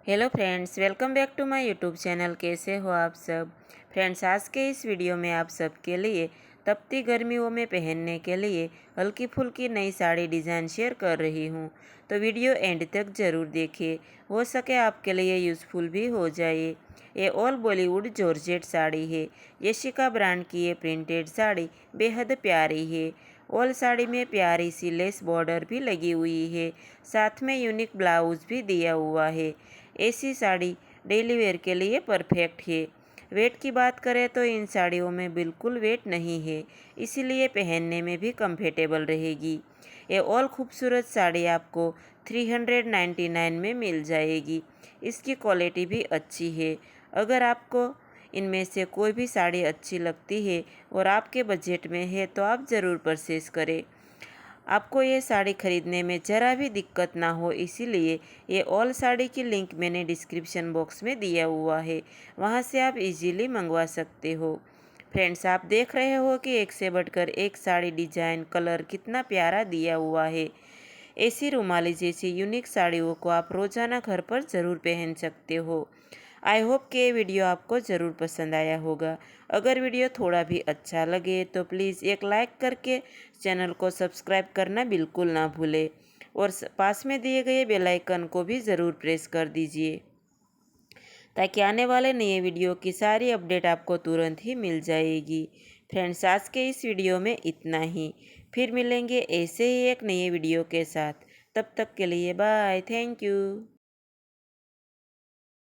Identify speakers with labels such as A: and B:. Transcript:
A: Hello friends, welcome back to my YouTube channel. कैसे हो आप सब फ्रेंड्स। आज के इस वीडियो में आप सबके लिए तपती गर्मियों में पहनने के लिए हल्की फुल्की नई साड़ी डिज़ाइन शेयर कर रही हूँ। तो वीडियो एंड तक ज़रूर देखिए, हो सके आपके लिए यूज़फुल भी हो जाए। ये ऑल बॉलीवुड जॉर्जेट साड़ी है। यशिका ब्रांड की ये प्रिंटेड साड़ी बेहद प्यारी है। ऑल साड़ी में प्यारी सी लेस बॉर्डर भी लगी हुई है, साथ में यूनिक ब्लाउज भी दिया हुआ है। ऐसी साड़ी डेली वेयर के लिए परफेक्ट है। वेट की बात करें तो इन साड़ियों में बिल्कुल वेट नहीं है, इसीलिए पहनने में भी कंफर्टेबल रहेगी। ये ऑल खूबसूरत साड़ी आपको 399 में मिल जाएगी। इसकी क्वालिटी भी अच्छी है। अगर आपको इनमें से कोई भी साड़ी अच्छी लगती है और आपके बजट में है तो आप ज़रूर परचेस करें। आपको ये साड़ी खरीदने में ज़रा भी दिक्कत ना हो, इसीलिए ये ऑल साड़ी की लिंक मैंने डिस्क्रिप्शन बॉक्स में दिया हुआ है, वहाँ से आप इजीली मंगवा सकते हो। फ्रेंड्स, आप देख रहे हो कि एक से बढ़कर एक साड़ी डिजाइन कलर कितना प्यारा दिया हुआ है। ऐसी रुमाली जैसी यूनिक साड़ियों को आप रोज़ाना घर पर ज़रूर पहन सकते हो। आई होप कि ये वीडियो आपको ज़रूर पसंद आया होगा। अगर वीडियो थोड़ा भी अच्छा लगे तो प्लीज़ एक लाइक करके चैनल को सब्सक्राइब करना बिल्कुल ना भूलें और पास में दिए गए बेल आइकन को भी ज़रूर प्रेस कर दीजिए, ताकि आने वाले नए वीडियो की सारी अपडेट आपको तुरंत ही मिल जाएगी। फ्रेंड्स, आज के इस वीडियो में इतना ही। फिर मिलेंगे ऐसे ही एक नए वीडियो के साथ। तब तक के लिए बाय, थैंक यू।